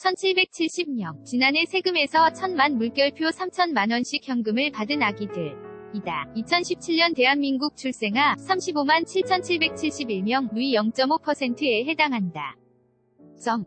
1770명. 지난해 세금에서 1000만 물결표 3000만원씩 현금을 받은 아기들. 이다. 2017년 대한민국 출생아 35만 7771명, 누이 0.5%에 해당한다.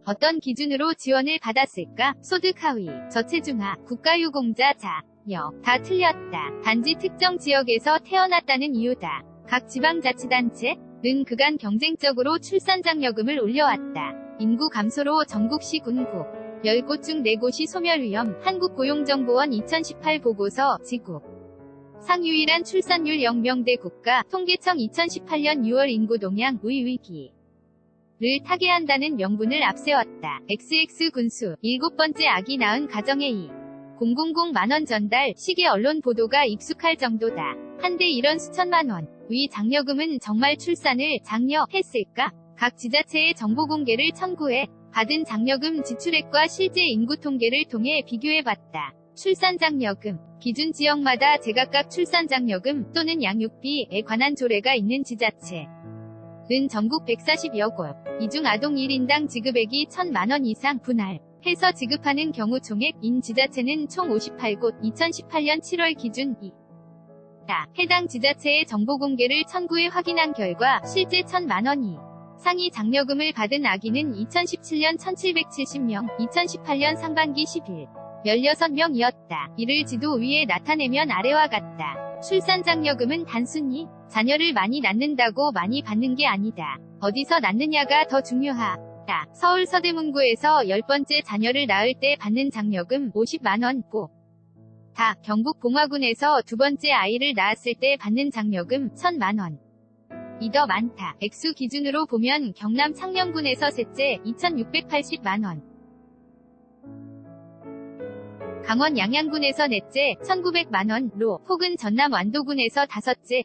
어떤 기준으로 지원을 받았을까? 소득 하위, 저체중아, 국가유공자, 자녀. 다 틀렸다. 단지 특정 지역에서 태어났다는 이유다. 각 지방자치단체는 그간 경쟁적으로 출산장려금을 올려왔다. 인구 감소로 전국시 군국 10곳 중 4곳이 소멸 위험. 한국고용정보원 2018 보고서. 지국 상유일한 출산율 0명대 국가 통계청 2018년 6월 인구 동향 의 위기를 타개한다는 명분을 앞세웠다. XX 군수 7번째 아기 낳은 가정에 2,000만원 전달. 시계 언론 보도가 익숙할 정도다. 한데 이런 수천만원 의 장려금은 정말 출산을 장려했을까? 각 지자체의 정보 공개를 청구해 받은 장려금 지출액과 실제 인구 통계를 통해 비교해봤다. 출산장려금 기준 지역마다 제각각 출산장려금 또는 양육비에 관한 조례가 있는 지자체는 전국 140여 곳. 이 중 아동 1인당 지급액이 1000만원 이상 분할해서 지급하는 경우 총액인 지자체는 총 58곳. 2018년 7월 기준 해당 지자체의 정보 공개를 청구해 확인한 결과 실제 1000만원 이상의 장려금을 받은 아기는 2017년 1770명, 2018년 상반기 10일 16명이었다. 이를 지도 위에 나타내면 아래와 같다. 출산장려금은 단순히 자녀를 많이 낳는다고 많이 받는 게 아니다. 어디서 낳느냐가 더 중요하다. 서울 서대문구에서 10번째 자녀를 낳을 때 받는 장려금 50만원 다. 경북 봉화군에서 2번째 아이를 낳았을 때 받는 장려금 1000만원 이 더 많다. 액수 기준으로 보면 경남 창녕군에서 셋째 2680만원, 강원 양양군에서 넷째 1900만원로 혹은 전남 완도군에서 다섯째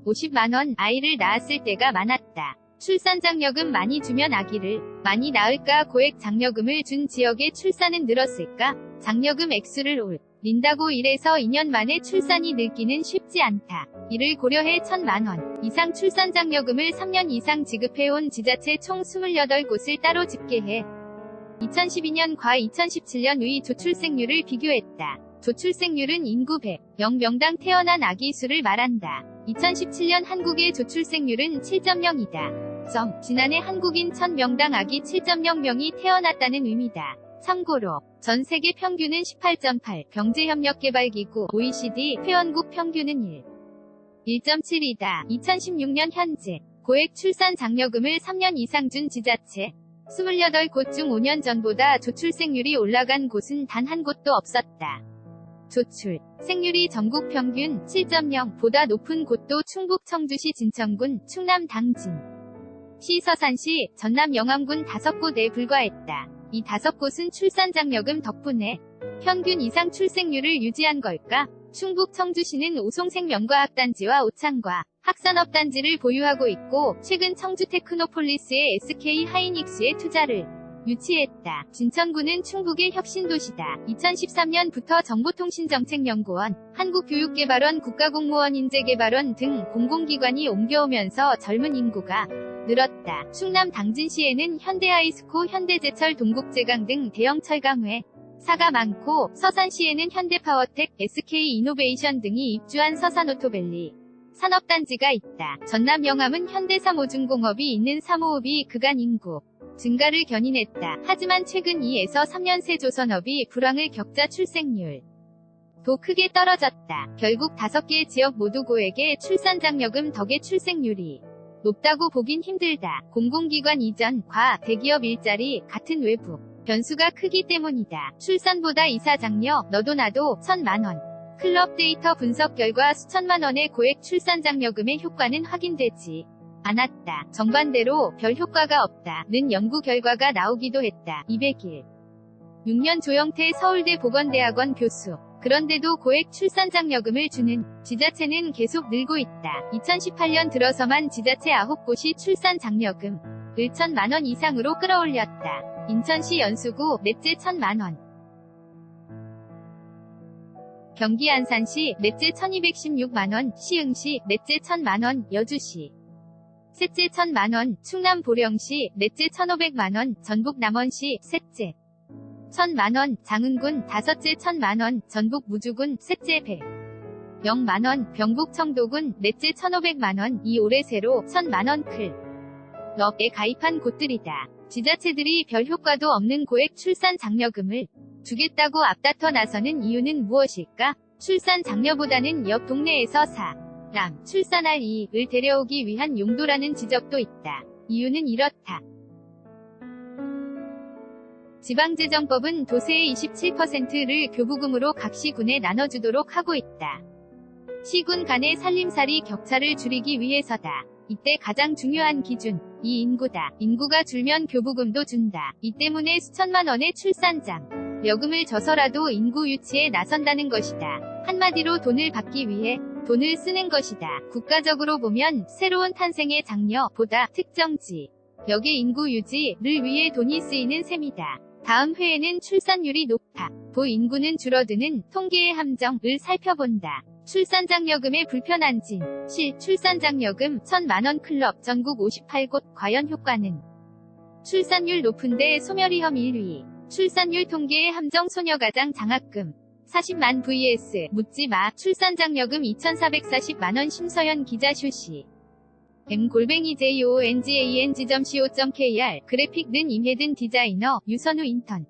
50만원 아이를 낳았을 때가 많았다. 출산장려금 많이 주면 아기를 많이 낳을까? 고액 장려금을 준 지역의 출산은 늘었을까? 장려금 액수를 올린다고 1에서 2년 만에 출산이 늘기는 쉽지 않다. 이를 고려해 1000만원 이상 출산장려금을 3년 이상 지급해온 지자체 총 28곳을 따로 집계해 2012년과 2017년의 조출생률을 비교했다. 조출생률은 인구 100명당 태어난 아기 수를 말한다. 2017년 한국의 조출생률은 7.0이다. 지난해 한국인 1000명당 아기 7.0명이 태어났다는 의미다. 참고로 전 세계 평균은 18.8, 경제협력개발기구 OECD 회원국 평균은 1.7이다. 2016년 현재 고액 출산 장려금을 3년 이상 준 지자체 28곳 중 5년 전보다 조출생률이 올라간 곳은 단 한 곳도 없었다. 조출 생률이 전국 평균 7.0보다 높은 곳도 충북 청주시 진천군, 충남 당진 시 서산시, 전남 영암군 5곳에 불과했다. 이 5곳은 출산장려금 덕분에 평균 이상 출생률을 유지한 걸까? 충북 청주시는 오송생명과학단지와 오창과 학산업단지를 보유하고 있고 최근 청주 테크노폴리스의 SK 하이닉스에 투자를 유치했다. 진천구는 충북의 혁신도시다. 2013년부터 정보통신정책연구원, 한국교육개발원, 국가공무원 인재개발원 등 공공기관이 옮겨오면서 젊은 인구가 늘었다. 충남 당진시에는 현대하이스코, 현대제철, 동국제강 등 대형 철강회 사가 많고 서산시에는 현대파워텍, SK이노베이션 등이 입주한 서산오토밸리 산업단지가 있다. 전남 영암은 현대사 모중공업이 있는 사모읍이 그간 인구 증가를 견인했다. 하지만 최근 2에서 3년 새 조선업이 불황을 겪자 출생률 도 크게 떨어졌다. 결국 5개 지역 모두 고액의 출산장려금 덕에 출생률이 높다고 보긴 힘들다. 공공기관 이전, 과, 대기업 일자리, 같은 외부 변수가 크기 때문이다. 출산보다 이사장려, 너도 나도 1000만원. 클럽 데이터 분석 결과 수천만원의 고액 출산장려금의 효과는 확인되지 않았다. 정반대로 별 효과가 없다는 연구 결과가 나오기도 했다. 200일 6년 조영태 서울대 보건대학원 교수. 그런데도 고액 출산장려금을 주는 지자체는 계속 늘고 있다. 2018년 들어서만 지자체 9곳이 출산장려금을 1000만원 이상으로 끌어올렸다. 인천시 연수구 넷째 1000만원, 경기 안산시 넷째 1216만원, 시흥시 넷째 1000만원, 여주시 셋째 1000만원, 충남 보령시, 넷째 1500만원, 전북 남원시, 셋째 1000만원, 장흥군, 다섯째 1000만원, 전북 무주군, 셋째 100만원, 병북 청도군, 넷째 1500만원, 이 올해 새로 1000만원 클럽에 가입한 곳들이다. 지자체들이 별 효과도 없는 고액 출산 장려금을 주겠다고 앞다퉈 나서는 이유는 무엇일까? 출산 장려보다는 옆 동네에서 사람 출산할 이익을 데려오기 위한 용도라는 지적도 있다. 이유는 이렇다. 지방재정법은 도세의 27%를 교부금으로 각 시군에 나눠주도록 하고 있다. 시군 간의 살림살이 격차를 줄이기 위해서다. 이때 가장 중요한 기준, 이 인구다. 인구가 줄면 교부금도 준다. 이 때문에 수천만 원의 출산장려금을 줘서라도 인구 유치에 나선다는 것이다. 한마디로 돈을 받기 위해 돈을 쓰는 것이다. 국가적으로 보면 새로운 탄생의 장려보다 특정 지역의 인구 유지를 위해 돈이 쓰이는 셈이다. 다음 회에는 출산율이 높아 인구는 줄어드는 통계의 함정을 살펴본다. 출산장려금의 불편한 진실 출산장려금 1000만원 클럽 전국 58곳 과연 효과는 출산율 높은데 소멸위험 1위 출산율 통계의 함정 소녀가장 장학금 40만 vs 묻지마 출산장려금 2440만원 심서연 기자 슈시 m@jongang.co.kr 그래픽 는 임혜든 디자이너 유선우 인턴